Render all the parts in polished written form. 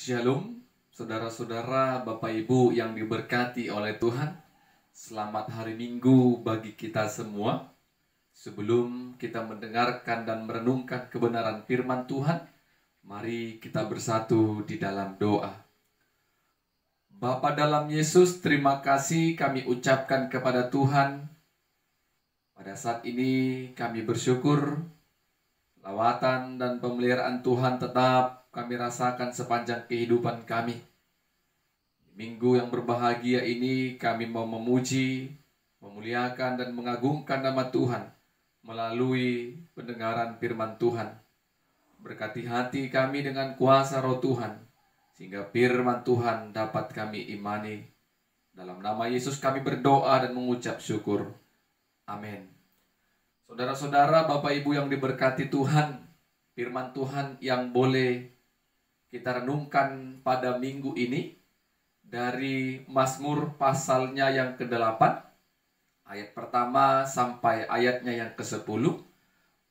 Shalom, saudara-saudara, Bapak Ibu yang diberkati oleh Tuhan. Selamat hari Minggu bagi kita semua. Sebelum kita mendengarkan dan merenungkan kebenaran firman Tuhan, mari kita bersatu di dalam doa. Bapa dalam Yesus, terima kasih kami ucapkan kepada Tuhan. Pada saat ini kami bersyukur lawatan dan pemeliharaan Tuhan tetap kami rasakan sepanjang kehidupan kami. Minggu yang berbahagia ini kami mau memuji, memuliakan dan mengagungkan nama Tuhan melalui pendengaran firman Tuhan. Berkati hati kami dengan kuasa Roh Tuhan, sehingga firman Tuhan dapat kami imani. Dalam nama Yesus kami berdoa dan mengucap syukur. Amin. Saudara-saudara, Bapak Ibu yang diberkati Tuhan, firman Tuhan yang boleh kita renungkan pada minggu ini dari Mazmur pasalnya yang ke-8, ayat pertama sampai ayatnya yang ke-10.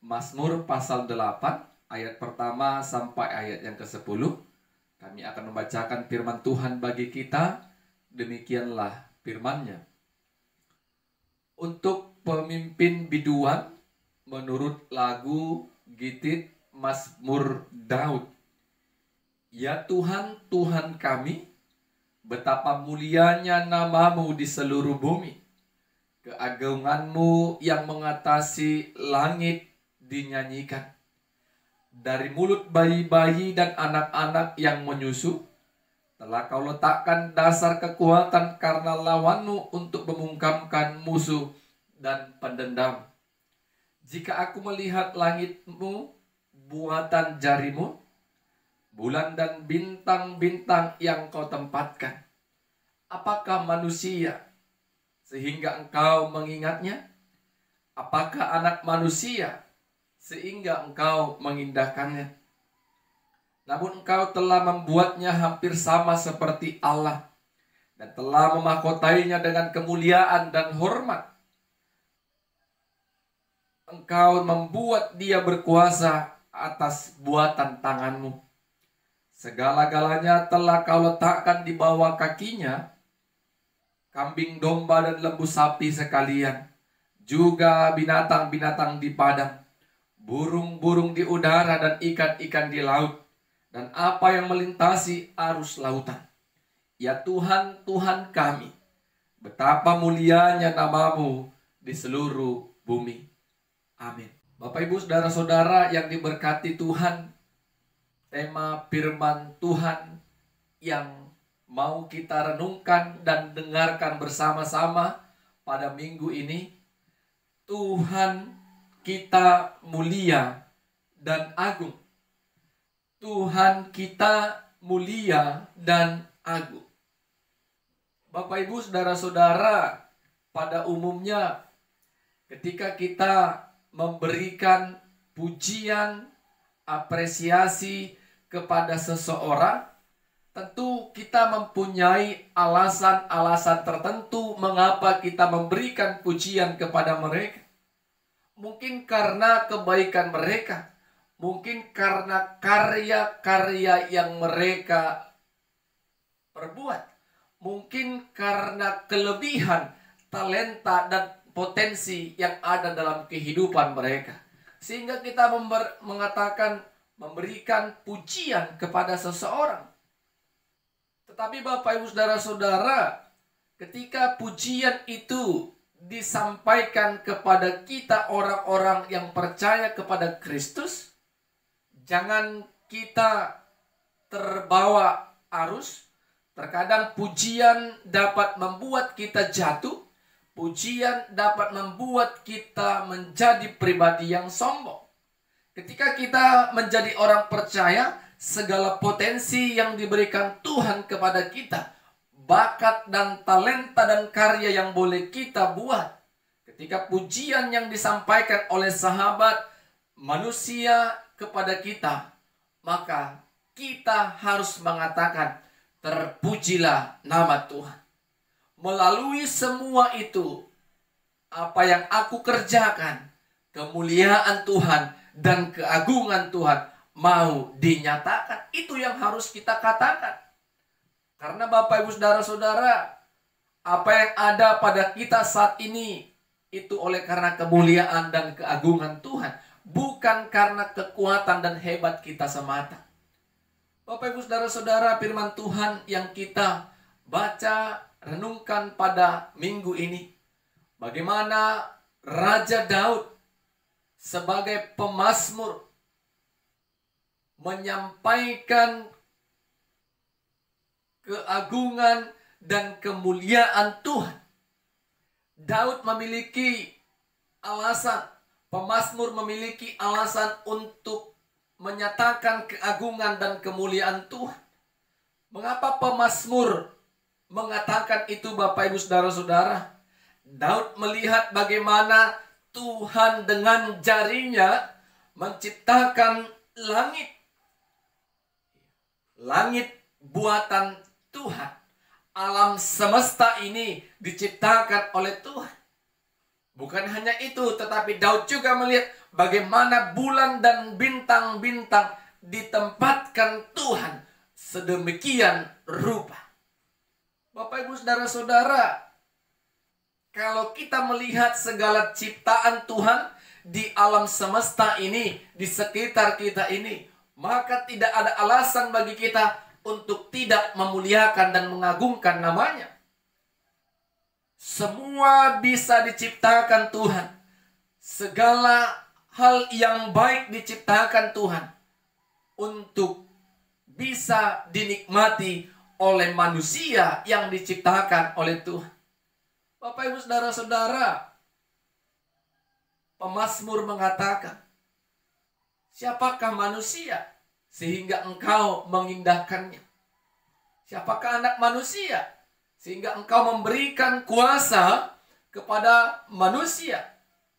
Mazmur pasal 8, ayat pertama sampai ayat yang ke-10. Kami akan membacakan firman Tuhan bagi kita. Demikianlah firman-Nya. Untuk pemimpin biduan menurut lagu Gitit Mazmur Daud. Ya Tuhan, Tuhan kami, betapa mulianya nama-Mu di seluruh bumi. Keagungan-Mu yang mengatasi langit dinyanyikan. Dari mulut bayi-bayi dan anak-anak yang menyusu, telah Kau letakkan dasar kekuatan karena lawan-Mu untuk membungkamkan musuh dan pendendam. Jika aku melihat langit-Mu, buatan jari-Mu, bulan dan bintang-bintang yang Kau tempatkan, apakah manusia sehingga Engkau mengingatnya? Apakah anak manusia sehingga Engkau mengindahkannya? Namun Engkau telah membuatnya hampir sama seperti Allah, dan telah memahkotainya dengan kemuliaan dan hormat. Engkau membuat dia berkuasa atas buatan tangan-Mu. Segala-galanya telah Kau letakkan di bawah kakinya, kambing domba dan lembu sapi sekalian, juga binatang-binatang di padang, burung-burung di udara dan ikan-ikan di laut, dan apa yang melintasi arus lautan. Ya Tuhan, Tuhan kami, betapa mulianya nama-Mu di seluruh bumi. Amin. Bapak Ibu saudara-saudara yang diberkati Tuhan, tema firman Tuhan yang mau kita renungkan dan dengarkan bersama-sama pada minggu ini, Tuhan kita mulia dan agung. Tuhan kita mulia dan agung. Bapak Ibu saudara-saudara, pada umumnya ketika kita memberikan pujian, apresiasi kepada seseorang, tentu kita mempunyai alasan-alasan tertentu mengapa kita memberikan pujian kepada mereka. Mungkin karena kebaikan mereka, mungkin karena karya-karya yang mereka perbuat, mungkin karena kelebihan, talenta, dan potensi yang ada dalam kehidupan mereka. Sehingga kita memberikan pujian kepada seseorang. Tetapi Bapak Ibu saudara-saudara, ketika pujian itu disampaikan kepada kita orang-orang yang percaya kepada Kristus, jangan kita terbawa arus. Terkadang pujian dapat membuat kita jatuh. Pujian dapat membuat kita menjadi pribadi yang sombong. Ketika kita menjadi orang percaya, segala potensi yang diberikan Tuhan kepada kita, bakat dan talenta dan karya yang boleh kita buat, ketika pujian yang disampaikan oleh sahabat manusia kepada kita, maka kita harus mengatakan, terpujilah nama Tuhan. Melalui semua itu, apa yang aku kerjakan, kemuliaan Tuhan dan keagungan Tuhan mau dinyatakan. Itu yang harus kita katakan. Karena Bapak Ibu Saudara-saudara, apa yang ada pada kita saat ini itu oleh karena kemuliaan dan keagungan Tuhan, bukan karena kekuatan dan hebat kita semata. Bapak Ibu Saudara-saudara, firman Tuhan yang kita baca, renungkan pada minggu ini, bagaimana Raja Daud sebagai pemazmur menyampaikan keagungan dan kemuliaan Tuhan. Daud memiliki alasan, pemazmur memiliki alasan untuk menyatakan keagungan dan kemuliaan Tuhan. Mengapa pemazmur mengatakan itu, Bapak Ibu Saudara-saudara? Daud melihat bagaimana Tuhan dengan jarinya menciptakan langit. Langit buatan Tuhan. Alam semesta ini diciptakan oleh Tuhan. Bukan hanya itu, tetapi Daud juga melihat bagaimana bulan dan bintang-bintang ditempatkan Tuhan sedemikian rupa. Bapak Ibu Saudara-saudara, kalau kita melihat segala ciptaan Tuhan di alam semesta ini, di sekitar kita ini, maka tidak ada alasan bagi kita untuk tidak memuliakan dan mengagungkan namanya. Semua bisa diciptakan Tuhan. Segala hal yang baik diciptakan Tuhan untuk bisa dinikmati oleh manusia yang diciptakan oleh Tuhan. Bapak Ibu Saudara-saudara, pemazmur mengatakan, siapakah manusia sehingga engkau mengindahkannya? Siapakah anak manusia sehingga engkau memberikan kuasa kepada manusia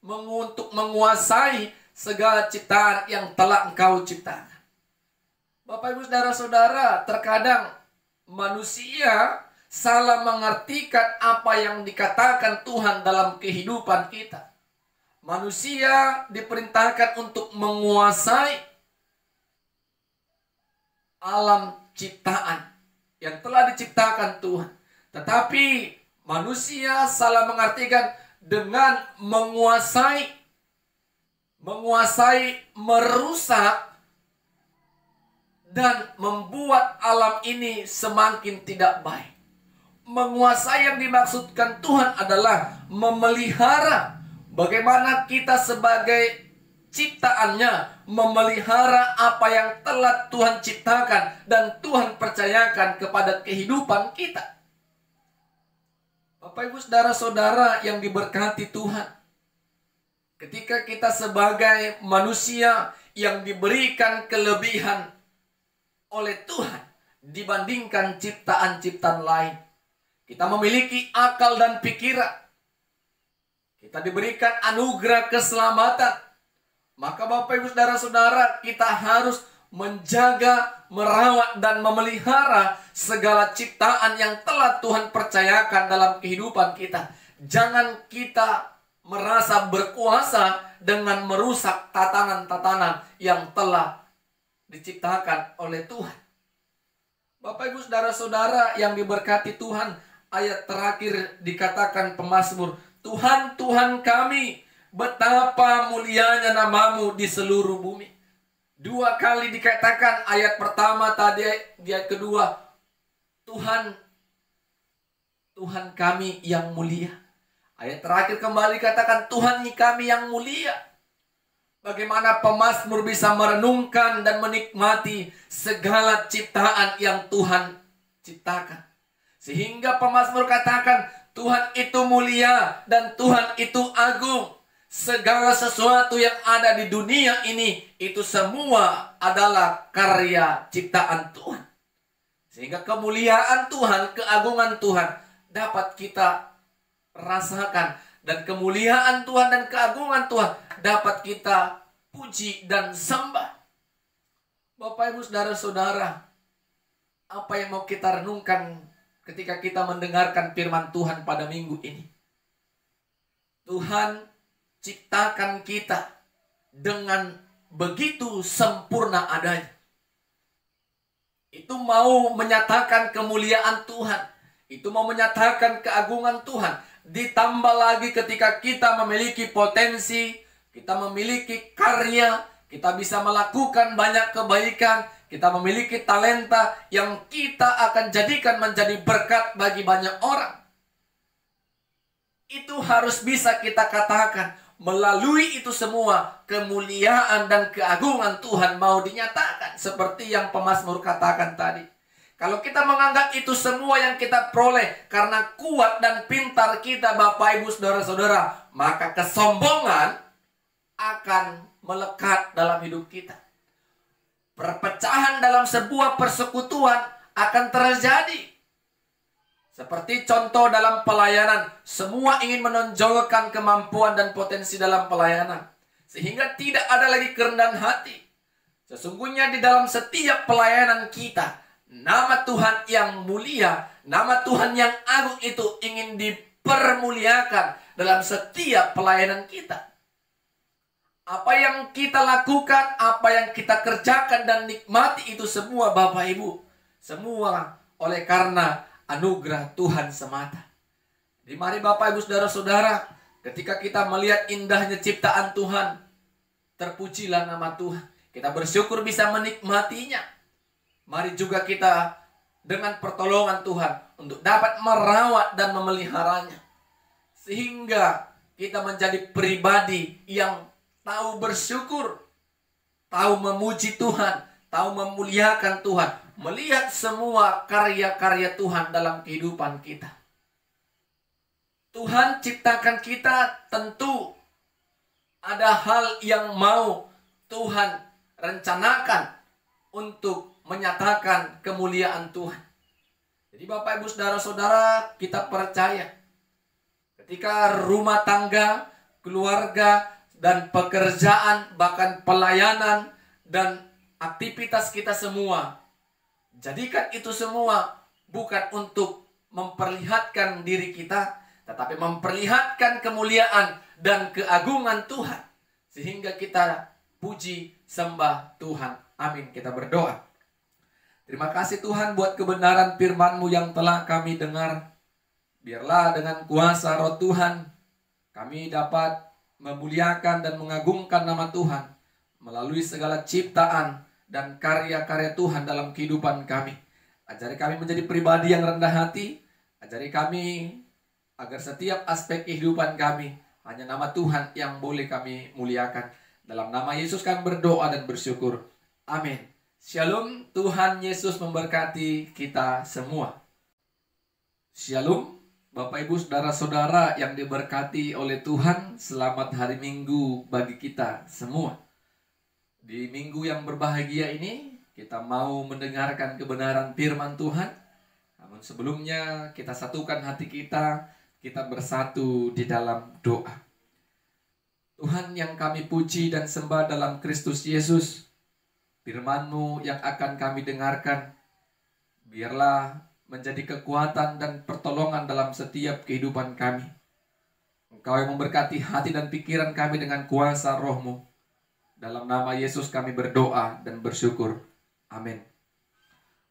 untuk menguasai segala ciptaan yang telah engkau ciptakan? Bapak Ibu Saudara-saudara, terkadang manusia salah mengartikan apa yang dikatakan Tuhan dalam kehidupan kita. Manusia diperintahkan untuk menguasai alam ciptaan yang telah diciptakan Tuhan. Tetapi manusia salah mengartikan dengan menguasai, merusak, dan membuat alam ini semakin tidak baik. Menguasai yang dimaksudkan Tuhan adalah memelihara. Bagaimana kita sebagai ciptaannya memelihara apa yang telah Tuhan ciptakan dan Tuhan percayakan kepada kehidupan kita. Bapak Ibu Saudara-saudara yang diberkati Tuhan, ketika kita sebagai manusia yang diberikan kelebihan oleh Tuhan dibandingkan ciptaan-ciptaan lain, kita memiliki akal dan pikiran, kita diberikan anugerah keselamatan, maka Bapak Ibu Saudara-saudara, kita harus menjaga, merawat, dan memelihara segala ciptaan yang telah Tuhan percayakan dalam kehidupan kita. Jangan kita merasa berkuasa dengan merusak tatanan-tatanan yang telah diciptakan oleh Tuhan. Bapak Ibu Saudara-saudara yang diberkati Tuhan, ayat terakhir dikatakan pemazmur, Tuhan, Tuhan kami, betapa mulianya namamu di seluruh bumi. Dua kali dikatakan, ayat pertama tadi, ayat kedua, Tuhan, Tuhan kami yang mulia. Ayat terakhir kembali katakan, Tuhan kami yang mulia. Bagaimana pemazmur bisa merenungkan dan menikmati segala ciptaan yang Tuhan ciptakan. Sehingga pemazmur katakan, Tuhan itu mulia dan Tuhan itu agung. Segala sesuatu yang ada di dunia ini, itu semua adalah karya ciptaan Tuhan. Sehingga kemuliaan Tuhan, keagungan Tuhan dapat kita rasakan. Dan kemuliaan Tuhan dan keagungan Tuhan dapat kita puji dan sembah. Bapak Ibu Saudara-saudara, apa yang mau kita renungkan ketika kita mendengarkan firman Tuhan pada minggu ini? Tuhan ciptakan kita dengan begitu sempurna adanya. Itu mau menyatakan kemuliaan Tuhan. Itu mau menyatakan keagungan Tuhan. Ditambah lagi ketika kita memiliki potensi, kita memiliki karya, kita bisa melakukan banyak kebaikan, kita memiliki talenta yang kita akan jadikan menjadi berkat bagi banyak orang. Itu harus bisa kita katakan. Melalui itu semua, kemuliaan dan keagungan Tuhan mau dinyatakan. Seperti yang pemazmur katakan tadi. Kalau kita menganggap itu semua yang kita peroleh karena kuat dan pintar kita, Bapak Ibu Saudara-saudara, maka kesombongan akan melekat dalam hidup kita. Perpecahan dalam sebuah persekutuan akan terjadi. Seperti contoh dalam pelayanan, semua ingin menonjolkan kemampuan dan potensi dalam pelayanan. Sehingga tidak ada lagi kerendahan hati. Sesungguhnya di dalam setiap pelayanan kita, nama Tuhan yang mulia, nama Tuhan yang agung itu ingin dipermuliakan dalam setiap pelayanan kita. Apa yang kita lakukan, apa yang kita kerjakan dan nikmati itu semua Bapak Ibu. Semua oleh karena anugerah Tuhan semata. Jadi mari Bapak Ibu Saudara-saudara, ketika kita melihat indahnya ciptaan Tuhan, terpujilah nama Tuhan. Kita bersyukur bisa menikmatinya. Mari juga kita dengan pertolongan Tuhan untuk dapat merawat dan memeliharanya. Sehingga kita menjadi pribadi yang tahu bersyukur, tahu memuji Tuhan, tahu memuliakan Tuhan, melihat semua karya-karya Tuhan dalam kehidupan kita. Tuhan ciptakan kita, tentu ada hal yang mau Tuhan rencanakan untuk menyatakan kemuliaan Tuhan. Jadi Bapak Ibu Saudara-saudara, kita percaya ketika rumah tangga, keluarga, dan pekerjaan, bahkan pelayanan dan aktivitas kita semua, jadikan itu semua bukan untuk memperlihatkan diri kita, tetapi memperlihatkan kemuliaan dan keagungan Tuhan. Sehingga kita puji sembah Tuhan. Amin. Kita berdoa. Terima kasih Tuhan buat kebenaran firman-Mu yang telah kami dengar. Biarlah dengan kuasa Roh Tuhan kami dapat memuliakan dan mengagungkan nama Tuhan melalui segala ciptaan dan karya-karya Tuhan dalam kehidupan kami. Ajari kami menjadi pribadi yang rendah hati. Ajari kami agar setiap aspek kehidupan kami hanya nama Tuhan yang boleh kami muliakan. Dalam nama Yesus kami berdoa dan bersyukur. Amin. Shalom. Tuhan Yesus memberkati kita semua. Shalom. Bapak Ibu Saudara-saudara yang diberkati oleh Tuhan, selamat hari Minggu bagi kita semua. Di minggu yang berbahagia ini, kita mau mendengarkan kebenaran firman Tuhan. Namun sebelumnya kita satukan hati kita bersatu di dalam doa. Tuhan yang kami puji dan sembah dalam Kristus Yesus, firman-Mu yang akan kami dengarkan, biarlah menjadi kekuatan dan pertolongan dalam setiap kehidupan kami. Engkau yang memberkati hati dan pikiran kami dengan kuasa Roh-Mu. Dalam nama Yesus kami berdoa dan bersyukur. Amin.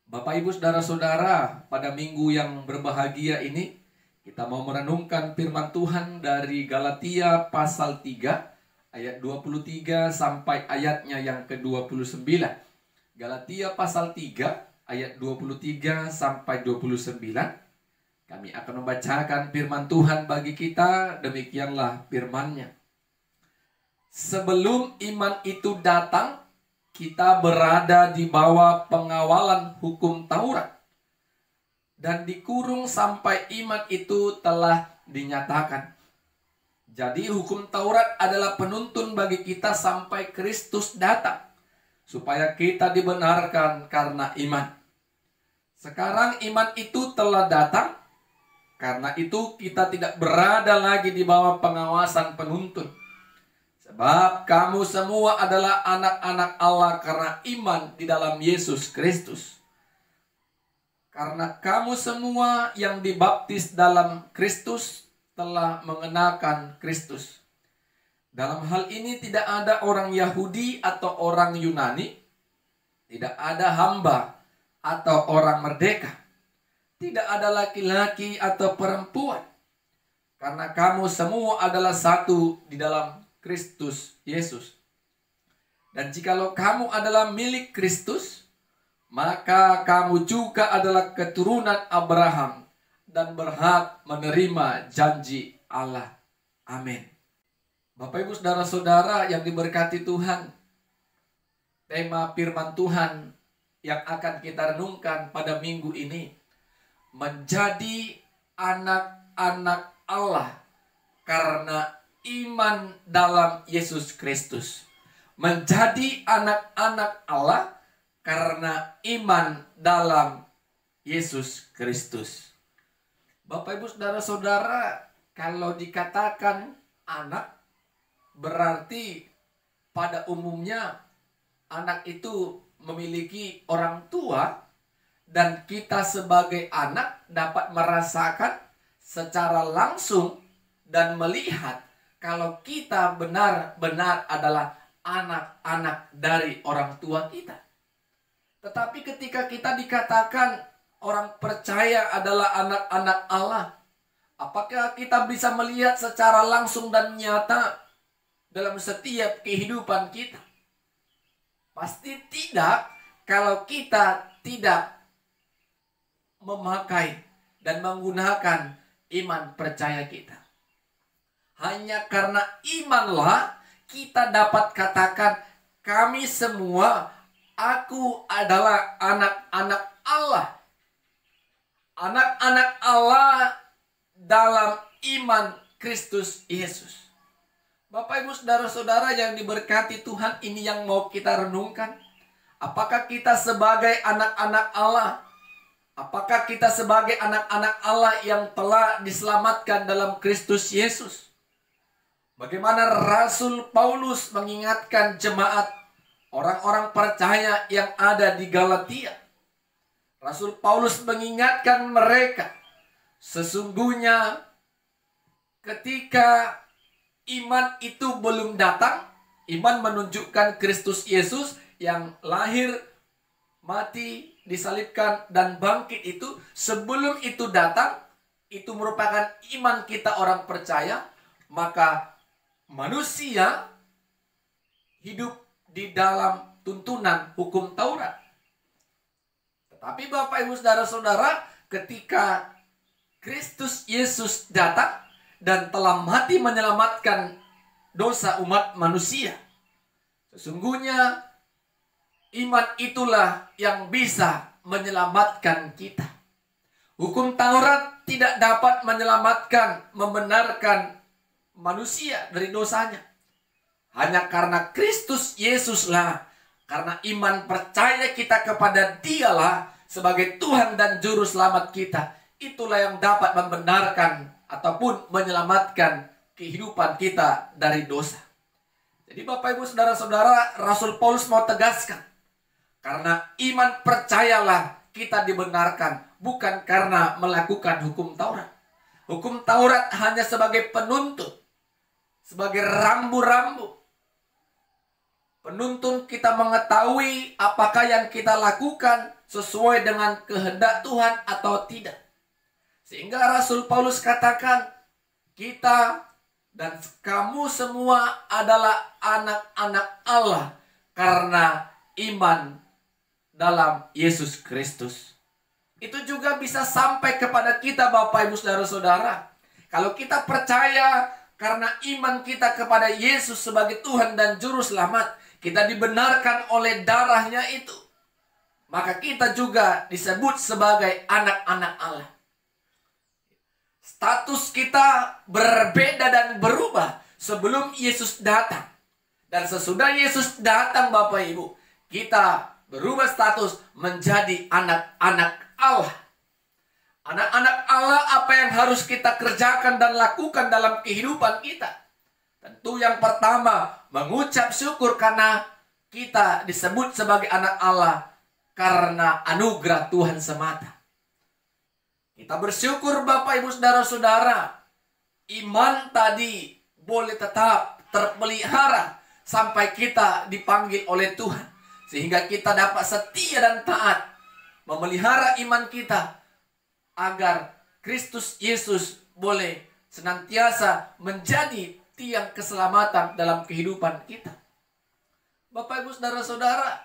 Bapak Ibu Saudara-saudara, pada minggu yang berbahagia ini, kita mau merenungkan firman Tuhan dari Galatia pasal 3, ayat 23 sampai ayatnya yang ke-29. Galatia pasal 3, ayat 23 sampai 29. Kami akan membacakan firman Tuhan bagi kita, demikianlah firman-Nya. Sebelum iman itu datang, kita berada di bawah pengawalan hukum Taurat dan dikurung sampai iman itu telah dinyatakan. Jadi hukum Taurat adalah penuntun bagi kita sampai Kristus datang, supaya kita dibenarkan karena iman. Sekarang iman itu telah datang, karena itu kita tidak berada lagi di bawah pengawasan penuntun. Sebab kamu semua adalah anak-anak Allah karena iman di dalam Yesus Kristus. Karena kamu semua yang dibaptis dalam Kristus telah mengenakan Kristus. Dalam hal ini tidak ada orang Yahudi atau orang Yunani, tidak ada hamba atau orang merdeka, tidak ada laki-laki atau perempuan, karena kamu semua adalah satu di dalam Kristus Yesus. Dan jikalau kamu adalah milik Kristus, maka kamu juga adalah keturunan Abraham dan berhak menerima janji Allah. Amin. Bapak Ibu saudara-saudara yang diberkati Tuhan, tema firman Tuhan yang akan kita renungkan pada minggu ini, menjadi anak-anak Allah karena iman dalam Yesus Kristus. Menjadi anak-anak Allah karena iman dalam Yesus Kristus. Bapak Ibu saudara-saudara, kalau dikatakan anak, berarti pada umumnya anak itu memiliki orang tua, dan kita sebagai anak dapat merasakan secara langsung dan melihat kalau kita benar-benar adalah anak-anak dari orang tua kita. Tetapi ketika kita dikatakan orang percaya adalah anak-anak Allah, apakah kita bisa melihat secara langsung dan nyata dalam setiap kehidupan kita? Pasti tidak, kalau kita tidak memakai dan menggunakan iman percaya kita. Hanya karena imanlah kita dapat katakan, kami semua, aku adalah anak-anak Allah. Anak-anak Allah dalam iman Kristus Yesus. Bapak Ibu saudara-saudara yang diberkati Tuhan, ini yang mau kita renungkan. Apakah kita sebagai anak-anak Allah? Apakah kita sebagai anak-anak Allah yang telah diselamatkan dalam Kristus Yesus? Bagaimana Rasul Paulus mengingatkan jemaat orang-orang percaya yang ada di Galatia. Rasul Paulus mengingatkan mereka, sesungguhnya ketika iman itu belum datang, iman menunjukkan Kristus Yesus yang lahir, mati, disalibkan, dan bangkit itu. Sebelum itu datang, itu merupakan iman kita orang percaya. Maka manusia hidup di dalam tuntunan hukum Taurat. Tetapi Bapak Ibu saudara-saudara, ketika Kristus Yesus datang dan telah mati menyelamatkan dosa umat manusia, sesungguhnya iman itulah yang bisa menyelamatkan kita. Hukum Taurat tidak dapat menyelamatkan, membenarkan manusia dari dosanya. Hanya karena Kristus Yesuslah, karena iman percaya kita kepada Dialah sebagai Tuhan dan Juru Selamat kita, itulah yang dapat membenarkan ataupun menyelamatkan kehidupan kita dari dosa. Jadi Bapak Ibu saudara-saudara, Rasul Paulus mau tegaskan, karena iman percayalah kita dibenarkan, bukan karena melakukan hukum Taurat. Hukum Taurat hanya sebagai penuntut, sebagai rambu-rambu. Penuntun kita mengetahui apakah yang kita lakukan sesuai dengan kehendak Tuhan atau tidak. Sehingga Rasul Paulus katakan, kita dan kamu semua adalah anak-anak Allah karena iman dalam Yesus Kristus. Itu juga bisa sampai kepada kita Bapak Ibu saudara-saudara. Kalau kita percaya karena iman kita kepada Yesus sebagai Tuhan dan Juru Selamat, kita dibenarkan oleh darahnya itu, maka kita juga disebut sebagai anak-anak Allah. Status kita berbeda dan berubah sebelum Yesus datang. Dan sesudah Yesus datang Bapak Ibu, kita berubah status menjadi anak-anak Allah. Anak-anak Allah, apa yang harus kita kerjakan dan lakukan dalam kehidupan kita? Tentu yang pertama, mengucap syukur karena kita disebut sebagai anak Allah karena anugerah Tuhan semata. Kita bersyukur Bapak Ibu saudara-saudara, iman tadi boleh tetap terpelihara sampai kita dipanggil oleh Tuhan. Sehingga kita dapat setia dan taat memelihara iman kita agar Kristus Yesus boleh senantiasa menjadi tiang keselamatan dalam kehidupan kita. Bapak, Ibu, saudara-saudara,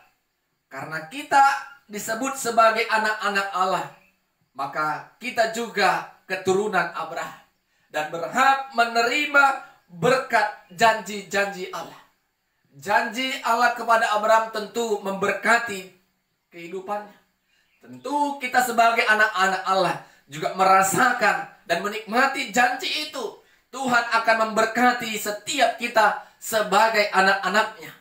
karena kita disebut sebagai anak-anak Allah, maka kita juga keturunan Abraham dan berhak menerima berkat janji-janji Allah. Janji Allah kepada Abraham tentu memberkati kehidupannya. Tentu kita sebagai anak-anak Allah juga merasakan dan menikmati janji itu. Tuhan akan memberkati setiap kita sebagai anak-anaknya.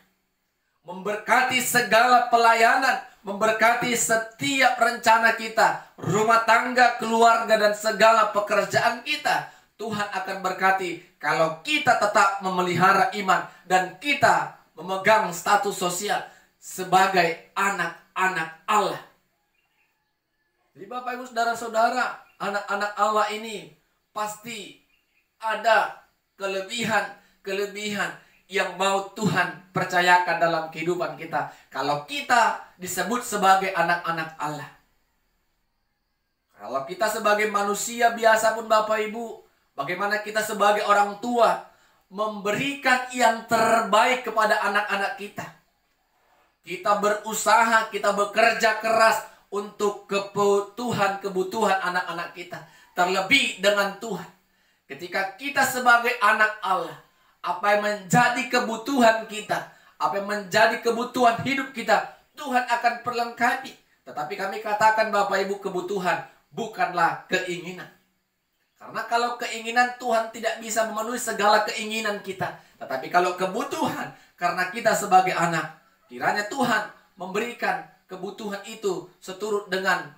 Memberkati segala pelayanan, memberkati setiap rencana kita, rumah tangga, keluarga, dan segala pekerjaan kita. Tuhan akan berkati kalau kita tetap memelihara iman dan kita memegang status sosial sebagai anak-anak Allah. Jadi Bapak, Ibu, saudara-saudara, anak-anak Allah ini pasti ada kelebihan yang mau Tuhan percayakan dalam kehidupan kita kalau kita disebut sebagai anak-anak Allah. Kalau kita sebagai manusia biasa pun Bapak Ibu, bagaimana kita sebagai orang tua memberikan yang terbaik kepada anak-anak kita. Kita berusaha, kita bekerja keras untuk kebutuhan anak-anak kita. Terlebih dengan Tuhan. Ketika kita sebagai anak Allah, apa yang menjadi kebutuhan kita, apa yang menjadi kebutuhan hidup kita, Tuhan akan perlengkapi. Tetapi kami katakan Bapak Ibu, kebutuhan bukanlah keinginan. Karena kalau keinginan, Tuhan tidak bisa memenuhi segala keinginan kita. Tetapi kalau kebutuhan, karena kita sebagai anak, kiranya Tuhan memberikan kebutuhan itu seturut dengan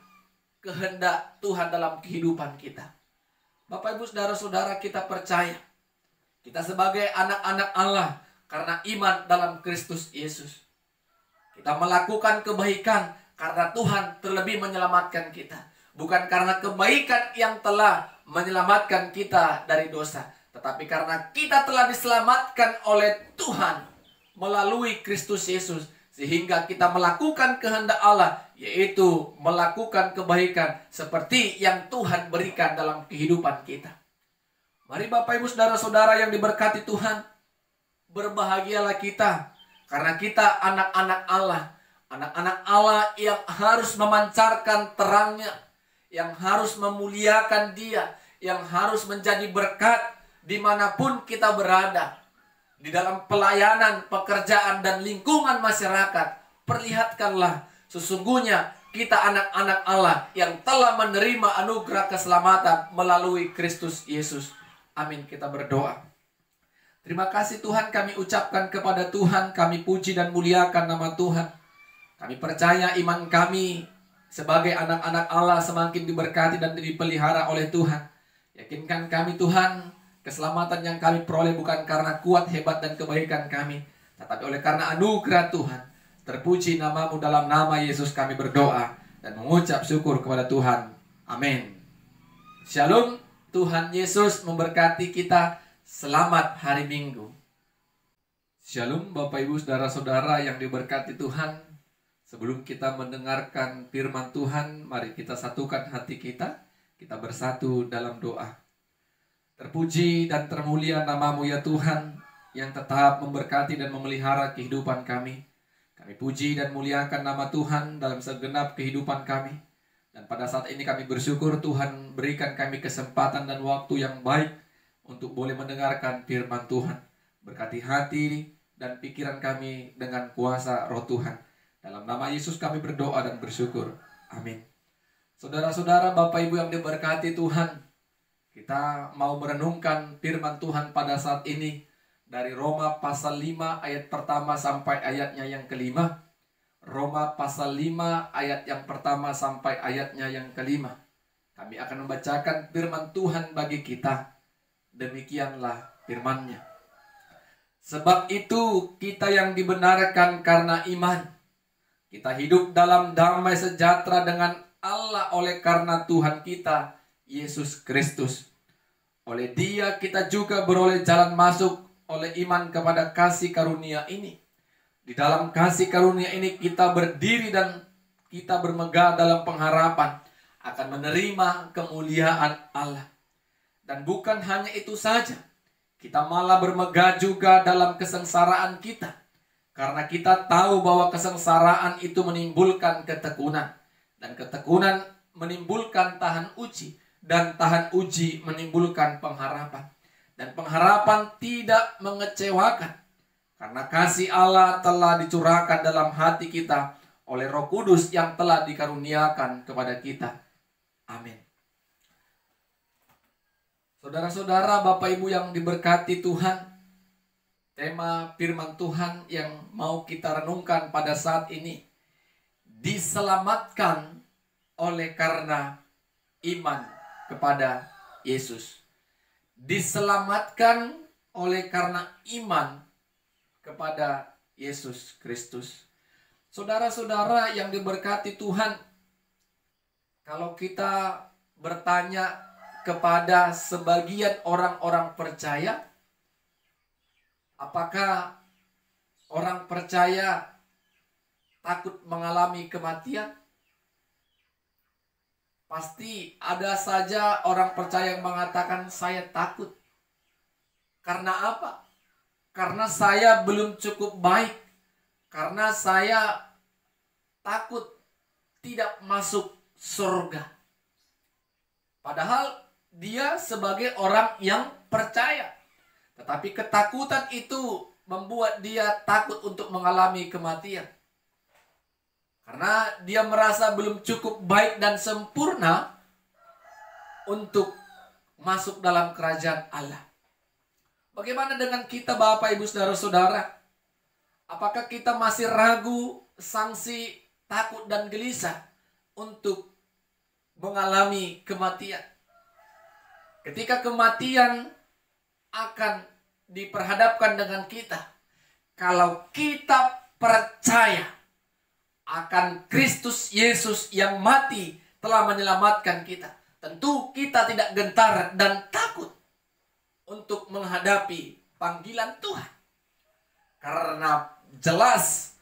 kehendak Tuhan dalam kehidupan kita. Bapak, Ibu, saudara-saudara, kita percaya kita sebagai anak-anak Allah karena iman dalam Kristus Yesus. Kita melakukan kebaikan karena Tuhan terlebih menyelamatkan kita. Bukan karena kebaikan yang telah menyelamatkan kita dari dosa, tetapi karena kita telah diselamatkan oleh Tuhan melalui Kristus Yesus, sehingga kita melakukan kehendak Allah, yaitu melakukan kebaikan seperti yang Tuhan berikan dalam kehidupan kita. Mari Bapak, Ibu, saudara-saudara yang diberkati Tuhan, berbahagialah kita karena kita anak-anak Allah. Anak-anak Allah yang harus memancarkan terangnya, yang harus memuliakan Dia, yang harus menjadi berkat dimanapun kita berada. Di dalam pelayanan, pekerjaan, dan lingkungan masyarakat, perlihatkanlah sesungguhnya kita anak-anak Allah yang telah menerima anugerah keselamatan melalui Kristus Yesus. Amin, kita berdoa. Terima kasih Tuhan, kami ucapkan kepada Tuhan, kami puji dan muliakan nama Tuhan. Kami percaya iman kami sebagai anak-anak Allah semakin diberkati dan dipelihara oleh Tuhan. Yakinkan kami Tuhan, keselamatan yang kami peroleh bukan karena kuat, hebat, dan kebaikan kami, tetapi oleh karena anugerah Tuhan. Terpuji nama-Mu, dalam nama Yesus kami berdoa dan mengucap syukur kepada Tuhan. Amin. Shalom, Tuhan Yesus memberkati kita. Selamat hari Minggu. Shalom Bapak Ibu saudara-saudara yang diberkati Tuhan. Sebelum kita mendengarkan firman Tuhan, mari kita satukan hati kita. Kita bersatu dalam doa. Terpuji dan termulia nama-Mu ya Tuhan, yang tetap memberkati dan memelihara kehidupan kami. Kami puji dan muliakan nama Tuhan dalam segenap kehidupan kami. Dan pada saat ini kami bersyukur Tuhan berikan kami kesempatan dan waktu yang baik untuk boleh mendengarkan firman Tuhan. Berkati hati dan pikiran kami dengan kuasa Roh Tuhan. Dalam nama Yesus kami berdoa dan bersyukur. Amin. Saudara-saudara, Bapak Ibu yang diberkati Tuhan, kita mau merenungkan firman Tuhan pada saat ini dari Roma pasal 5 ayat pertama sampai ayatnya yang kelima. Roma pasal 5 ayat yang pertama sampai ayatnya yang kelima. Kami akan membacakan firman Tuhan bagi kita. Demikianlah firman-Nya. Sebab itu kita yang dibenarkan karena iman, kita hidup dalam damai sejahtera dengan Allah oleh karena Tuhan kita, Yesus Kristus. Oleh Dia kita juga beroleh jalan masuk oleh iman kepada kasih karunia ini. Di dalam kasih karunia ini kita berdiri dan kita bermegah dalam pengharapan akan menerima kemuliaan Allah. Dan bukan hanya itu saja, kita malah bermegah juga dalam kesengsaraan kita. Karena kita tahu bahwa kesengsaraan itu menimbulkan ketekunan. Dan ketekunan menimbulkan tahan uji. Dan tahan uji menimbulkan pengharapan. Dan pengharapan tidak mengecewakan. Karena kasih Allah telah dicurahkan dalam hati kita oleh Roh Kudus yang telah dikaruniakan kepada kita. Amin. Saudara-saudara, Bapak Ibu yang diberkati Tuhan, tema firman Tuhan yang mau kita renungkan pada saat ini, diselamatkan oleh karena iman kepada Yesus. Diselamatkan oleh karena iman kepada Yesus Kristus. Saudara-saudara yang diberkati Tuhan, kalau kita bertanya kepada sebagian orang-orang percaya, apakah orang percaya takut mengalami kematian? Pasti ada saja orang percaya yang mengatakan saya takut. Karena apa? Karena saya belum cukup baik. Karena saya takut tidak masuk surga. Padahal dia sebagai orang yang percaya. Tetapi ketakutan itu membuat dia takut untuk mengalami kematian. Karena dia merasa belum cukup baik dan sempurna untuk masuk dalam kerajaan Allah. Bagaimana dengan kita Bapak Ibu Saudara-saudara? Apakah kita masih ragu, sangsi, takut dan gelisah untuk mengalami kematian? Ketika kematian akan diperhadapkan dengan kita, kalau kita percaya akan Kristus Yesus yang mati telah menyelamatkan kita, tentu kita tidak gentar dan takut untuk menghadapi panggilan Tuhan. Karena jelas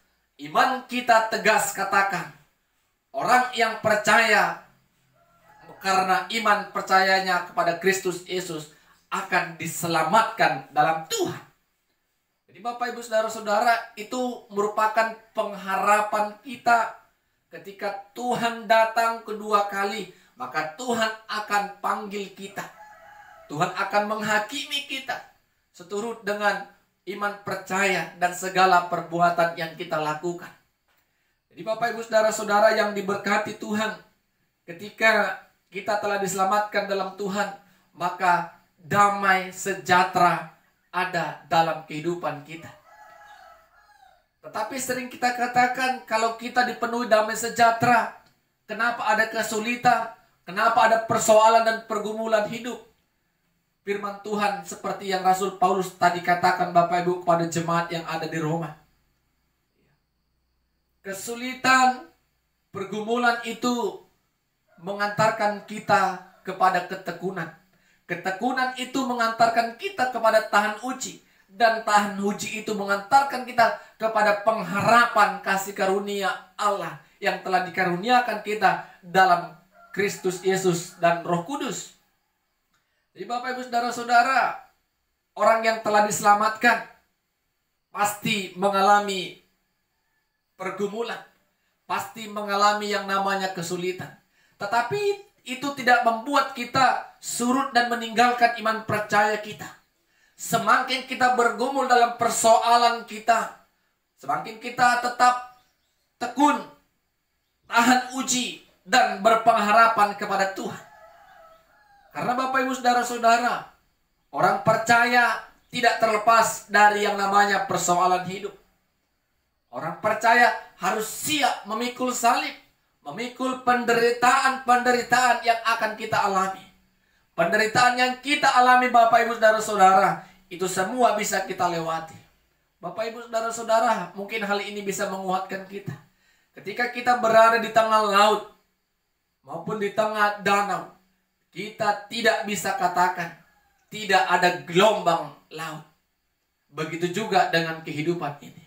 iman kita tegas katakan, orang yang percaya karena iman percayanya kepada Kristus Yesus akan diselamatkan dalam Tuhan. Jadi Bapak Ibu Saudara-saudara, itu merupakan pengharapan kita. Ketika Tuhan datang kedua kali, maka Tuhan akan panggil kita. Tuhan akan menghakimi kita seturut dengan iman percaya dan segala perbuatan yang kita lakukan. Jadi Bapak Ibu Saudara-saudara yang diberkati Tuhan, ketika kita telah diselamatkan dalam Tuhan, maka damai sejahtera ada dalam kehidupan kita. Tetapi sering kita katakan, kalau kita dipenuhi damai sejahtera, kenapa ada kesulitan? Kenapa ada persoalan dan pergumulan hidup? Firman Tuhan seperti yang Rasul Paulus tadi katakan Bapak Ibu kepada jemaat yang ada di Roma. Kesulitan, pergumulan itu mengantarkan kita kepada ketekunan. Ketekunan itu mengantarkan kita kepada tahan uji. Dan tahan uji itu mengantarkan kita kepada pengharapan kasih karunia Allah yang telah dikaruniakan kita dalam Kristus Yesus dan Roh Kudus. Jadi Bapak Ibu Saudara-saudara, orang yang telah diselamatkan pasti mengalami pergumulan, pasti mengalami yang namanya kesulitan. Tetapi itu tidak membuat kita surut dan meninggalkan iman percaya kita. Semakin kita bergumul dalam persoalan kita, semakin kita tetap tekun, tahan uji, dan berpengharapan kepada Tuhan. Karena Bapak Ibu Saudara-saudara, orang percaya tidak terlepas dari yang namanya persoalan hidup. Orang percaya harus siap memikul salib, memikul penderitaan-penderitaan yang akan kita alami. Penderitaan yang kita alami Bapak Ibu Saudara-saudara, itu semua bisa kita lewati. Bapak Ibu Saudara-saudara, mungkin hal ini bisa menguatkan kita. Ketika kita berada di tengah laut, maupun di tengah danau, kita tidak bisa katakan tidak ada gelombang laut. Begitu juga dengan kehidupan ini.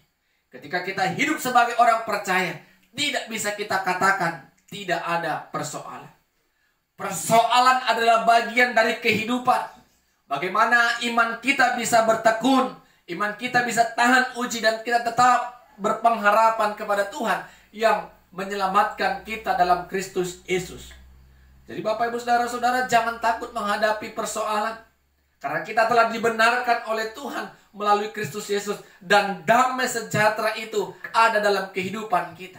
Ketika kita hidup sebagai orang percaya, tidak bisa kita katakan tidak ada persoalan. Persoalan adalah bagian dari kehidupan. Bagaimana iman kita bisa bertekun, iman kita bisa tahan uji, dan kita tetap berpengharapan kepada Tuhan yang menyelamatkan kita dalam Kristus Yesus. Jadi Bapak Ibu Saudara-saudara, jangan takut menghadapi persoalan. Karena kita telah dibenarkan oleh Tuhan melalui Kristus Yesus. Dan damai sejahtera itu ada dalam kehidupan kita.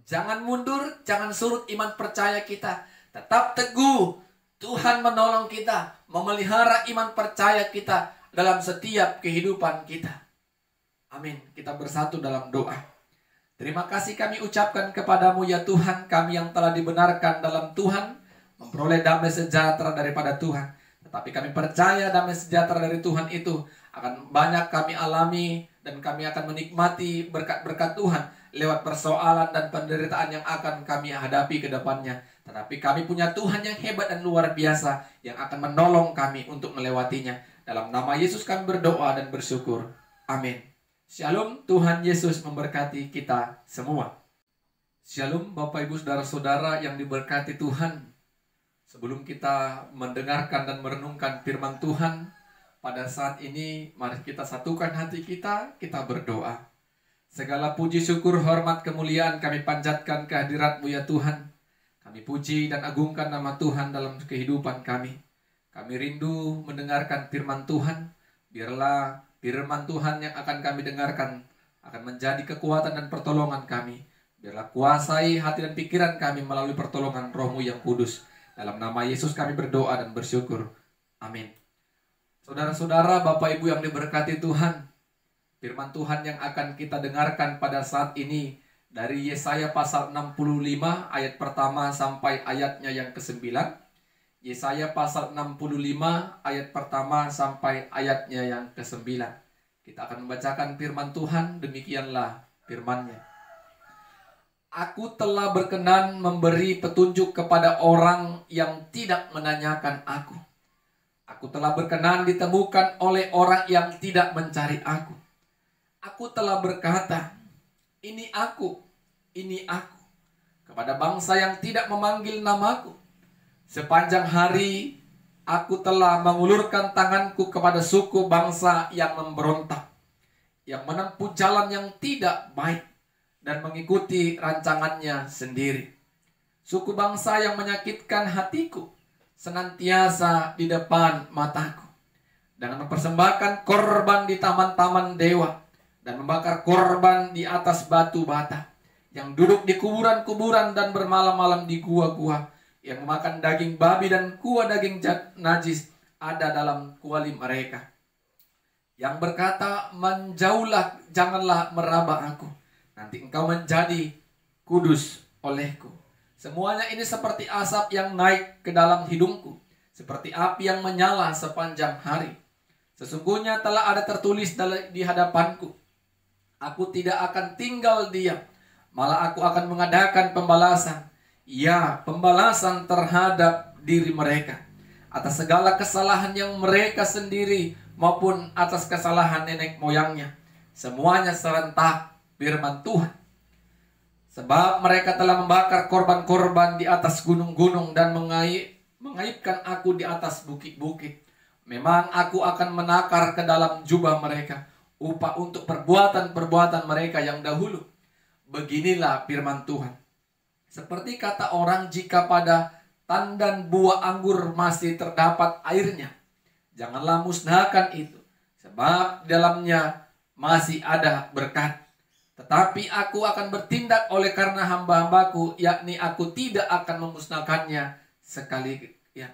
Jangan mundur, jangan surut iman percaya kita. Tetap teguh. Tuhan menolong kita, memelihara iman percaya kita dalam setiap kehidupan kita. Amin. Kita bersatu dalam doa. Terima kasih kami ucapkan kepadamu ya Tuhan, kami yang telah dibenarkan dalam Tuhan, memperoleh damai sejahtera daripada Tuhan. Tetapi kami percaya damai sejahtera dari Tuhan itu akan banyak kami alami, dan kami akan menikmati berkat-berkat Tuhan lewat persoalan dan penderitaan yang akan kami hadapi ke depannya. Tetapi kami punya Tuhan yang hebat dan luar biasa yang akan menolong kami untuk melewatinya. Dalam nama Yesus kami berdoa dan bersyukur. Amin. Shalom, Tuhan Yesus memberkati kita semua. Shalom Bapak Ibu Saudara-saudara yang diberkati Tuhan. Sebelum kita mendengarkan dan merenungkan firman Tuhan, pada saat ini mari kita satukan hati kita berdoa. Segala puji syukur, hormat, kemuliaan kami panjatkan kehadirat-Mu ya Tuhan. Kami puji dan agungkan nama Tuhan dalam kehidupan kami. Kami rindu mendengarkan firman Tuhan. Biarlah firman Tuhan yang akan kami dengarkan akan menjadi kekuatan dan pertolongan kami. Biarlah kuasai hati dan pikiran kami melalui pertolongan Roh-Mu yang kudus. Dalam nama Yesus kami berdoa dan bersyukur. Amin. Saudara-saudara, Bapak Ibu yang diberkati Tuhan, firman Tuhan yang akan kita dengarkan pada saat ini dari Yesaya pasal 65 ayat pertama sampai ayatnya yang ke-9. Yesaya pasal 65 ayat pertama sampai ayatnya yang ke-9. Kita akan membacakan firman Tuhan, demikianlah firman-Nya. Aku telah berkenan memberi petunjuk kepada orang yang tidak menanyakan aku. Aku telah berkenan ditemukan oleh orang yang tidak mencari aku. Aku telah berkata, ini aku, kepada bangsa yang tidak memanggil namaku. Sepanjang hari aku telah mengulurkan tanganku kepada suku bangsa yang memberontak, yang menempuh jalan yang tidak baik dan mengikuti rancangannya sendiri. Suku bangsa yang menyakitkan hatiku senantiasa di depan mataku, dengan mempersembahkan korban di taman-taman dewa dan membakar korban di atas batu bata, yang duduk di kuburan-kuburan dan bermalam-malam di gua-gua, yang memakan daging babi dan kuah daging najis ada dalam kuali mereka, yang berkata, menjauhlah, janganlah meraba aku, nanti engkau menjadi kudus olehku. Semuanya ini seperti asap yang naik ke dalam hidungku, seperti api yang menyala sepanjang hari. Sesungguhnya telah ada tertulis di hadapanku, aku tidak akan tinggal diam, malah aku akan mengadakan pembalasan. Ya, pembalasan terhadap diri mereka atas segala kesalahan yang mereka sendiri maupun atas kesalahan nenek moyangnya. Semuanya serentak firman Tuhan. Sebab mereka telah membakar korban-korban di atas gunung-gunung dan mengaibkan aku di atas bukit-bukit. Memang aku akan menakar ke dalam jubah mereka upah untuk perbuatan-perbuatan mereka yang dahulu. Beginilah firman Tuhan. Seperti kata orang, jika pada tandan buah anggur masih terdapat airnya, janganlah musnahkan itu, sebab dalamnya masih ada berkat. Tetapi aku akan bertindak oleh karena hamba-hambaku, yakni aku tidak akan memusnahkannya sekalian.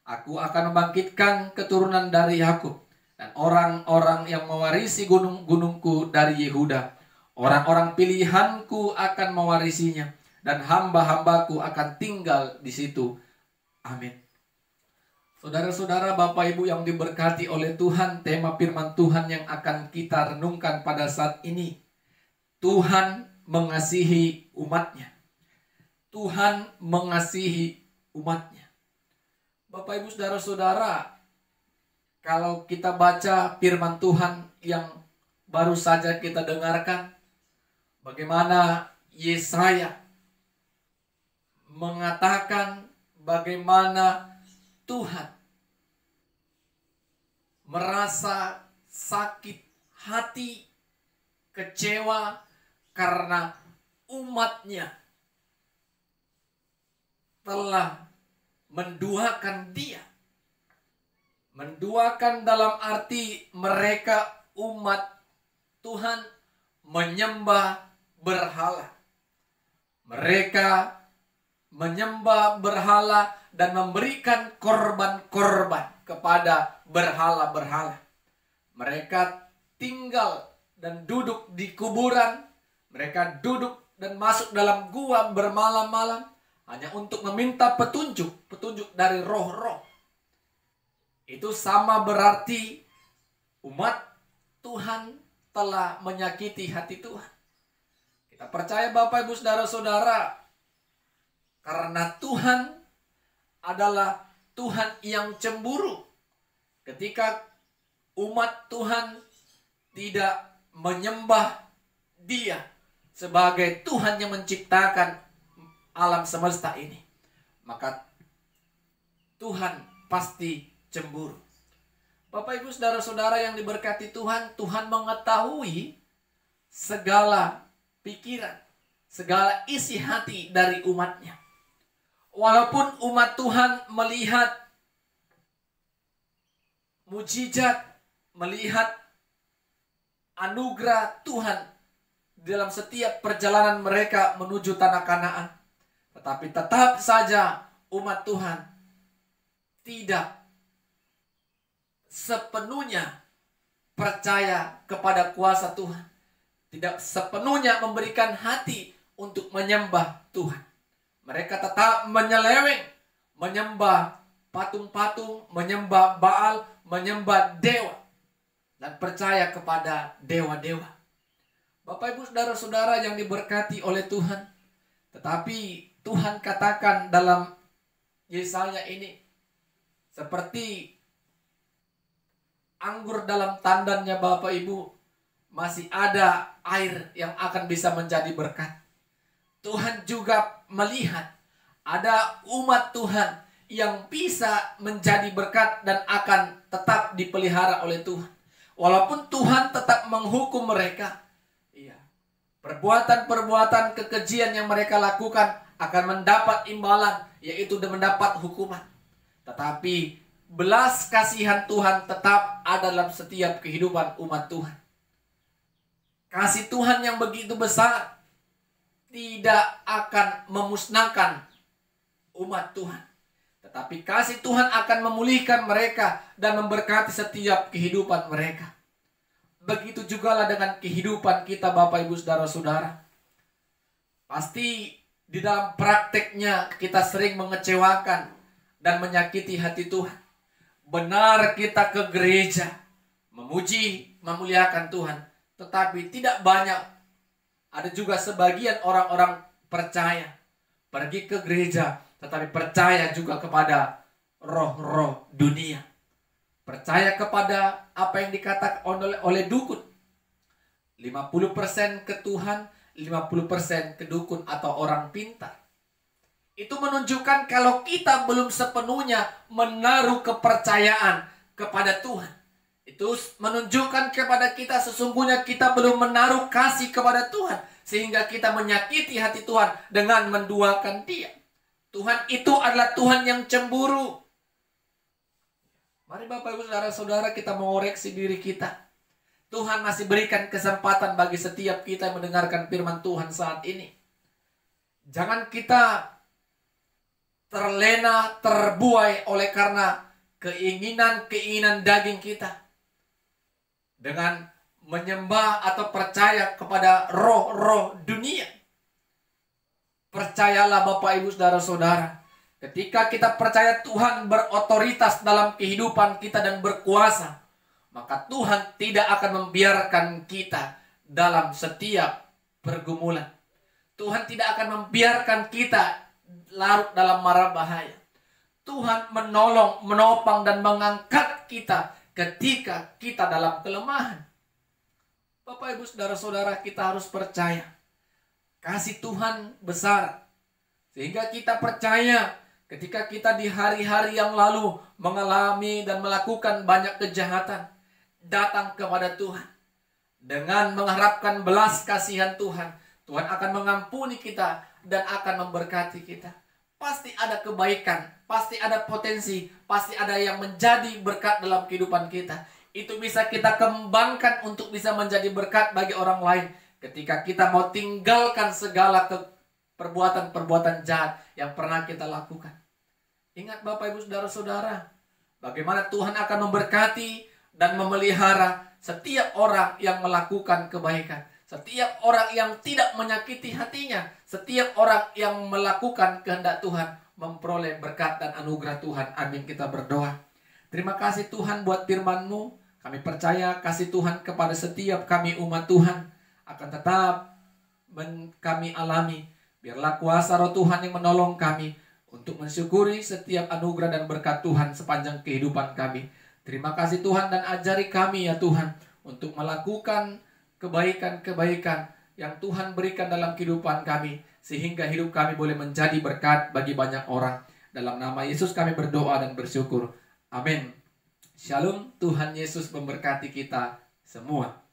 Aku akan membangkitkan keturunan dari Yakub dan orang-orang yang mewarisi gunung-gunungku dari Yehuda. Orang-orang pilihanku akan mewarisinya, dan hamba-hambaku akan tinggal di situ. Amin. Saudara-saudara, Bapak Ibu yang diberkati oleh Tuhan, tema firman Tuhan yang akan kita renungkan pada saat ini, Tuhan mengasihi umatnya. Tuhan mengasihi umatnya. Bapak Ibu Saudara-saudara, kalau kita baca firman Tuhan yang baru saja kita dengarkan, bagaimana Yesaya mengatakan bagaimana Tuhan merasa sakit hati, kecewa karena umatnya telah menduakan dia. Menduakan dalam arti mereka umat Tuhan menyembah berhala. Mereka menyembah berhala dan memberikan korban-korban kepada berhala-berhala. Mereka tinggal dan duduk di kuburan. Mereka duduk dan masuk dalam gua bermalam-malam hanya untuk meminta petunjuk dari roh-roh. Itu sama berarti umat Tuhan telah menyakiti hati Tuhan. Kita percaya Bapak Ibu Saudara-saudara, karena Tuhan adalah Tuhan yang cemburu. Ketika umat Tuhan tidak menyembah Dia sebagai Tuhan yang menciptakan alam semesta ini, maka Tuhan pasti cemburu. Bapak Ibu Saudara-saudara yang diberkati Tuhan, Tuhan mengetahui segala pikiran, segala isi hati dari umatnya. Walaupun umat Tuhan melihat mujizat, melihat anugerah Tuhan dalam setiap perjalanan mereka menuju tanah Kanaan, tetapi tetap saja umat Tuhan tidak sepenuhnya percaya kepada kuasa Tuhan, tidak sepenuhnya memberikan hati untuk menyembah Tuhan. Mereka tetap menyeleweng, menyembah patung-patung, menyembah Baal, menyembah dewa, dan percaya kepada dewa-dewa. Bapak Ibu Saudara-saudara yang diberkati oleh Tuhan, tetapi Tuhan katakan dalam Yesaya ini, seperti anggur dalam tandannya Bapak Ibu, masih ada air yang akan bisa menjadi berkat. Tuhan juga melihat ada umat Tuhan yang bisa menjadi berkat dan akan tetap dipelihara oleh Tuhan. Walaupun Tuhan tetap menghukum mereka, perbuatan-perbuatan kekejian yang mereka lakukan akan mendapat imbalan, yaitu mendapat hukuman. Tetapi belas kasihan Tuhan tetap ada dalam setiap kehidupan umat Tuhan. Kasih Tuhan yang begitu besar tidak akan memusnahkan umat Tuhan, tetapi kasih Tuhan akan memulihkan mereka dan memberkati setiap kehidupan mereka. Begitu jugalah dengan kehidupan kita Bapak Ibu Saudara-saudara. Pasti di dalam prakteknya kita sering mengecewakan dan menyakiti hati Tuhan. Benar kita ke gereja, memuji, memuliakan Tuhan, tetapi tidak banyak. Ada juga sebagian orang-orang percaya, pergi ke gereja, tetapi percaya juga kepada roh-roh dunia. Percaya kepada apa yang dikatakan oleh dukun. 50% ke Tuhan, 50% ke dukun atau orang pintar. Itu menunjukkan kalau kita belum sepenuhnya menaruh kepercayaan kepada Tuhan. Itu menunjukkan kepada kita sesungguhnya kita belum menaruh kasih kepada Tuhan, sehingga kita menyakiti hati Tuhan dengan menduakan Dia. Tuhan itu adalah Tuhan yang cemburu. Mari Bapak Ibu Saudara-saudara kita mengoreksi diri kita. Tuhan masih berikan kesempatan bagi setiap kita yang mendengarkan firman Tuhan saat ini. Jangan kita terlena, terbuai oleh karena keinginan-keinginan daging kita, dengan menyembah atau percaya kepada roh-roh dunia. Percayalah Bapak Ibu Saudara-saudara, ketika kita percaya Tuhan berotoritas dalam kehidupan kita dan berkuasa, maka Tuhan tidak akan membiarkan kita dalam setiap pergumulan. Tuhan tidak akan membiarkan kita larut dalam mara bahaya. Tuhan menolong, menopang dan mengangkat kita ketika kita dalam kelemahan. Bapak, Ibu, saudara-saudara, kita harus percaya kasih Tuhan besar, sehingga kita percaya ketika kita di hari-hari yang lalu mengalami dan melakukan banyak kejahatan, datang kepada Tuhan dengan mengharapkan belas kasihan Tuhan, Tuhan akan mengampuni kita dan akan memberkati kita. Pasti ada kebaikan, pasti ada potensi, pasti ada yang menjadi berkat dalam kehidupan kita. Itu bisa kita kembangkan untuk bisa menjadi berkat bagi orang lain ketika kita mau tinggalkan segala perbuatan-perbuatan jahat yang pernah kita lakukan. Ingat Bapak, Ibu, saudara-saudara, bagaimana Tuhan akan memberkati dan memelihara setiap orang yang melakukan kebaikan, setiap orang yang tidak menyakiti hatinya, setiap orang yang melakukan kehendak Tuhan memperoleh berkat dan anugerah Tuhan. Amin, kita berdoa. Terima kasih Tuhan buat firman-Mu. Kami percaya kasih Tuhan kepada setiap kami umat Tuhan akan tetap kami alami. Biarlah kuasa Roh Tuhan yang menolong kami untuk mensyukuri setiap anugerah dan berkat Tuhan sepanjang kehidupan kami. Terima kasih Tuhan, dan ajari kami ya Tuhan untuk melakukan kebaikan-kebaikan yang Tuhan berikan dalam kehidupan kami, sehingga hidup kami boleh menjadi berkat bagi banyak orang. Dalam nama Yesus kami berdoa dan bersyukur. Amin. Shalom, Tuhan Yesus memberkati kita semua.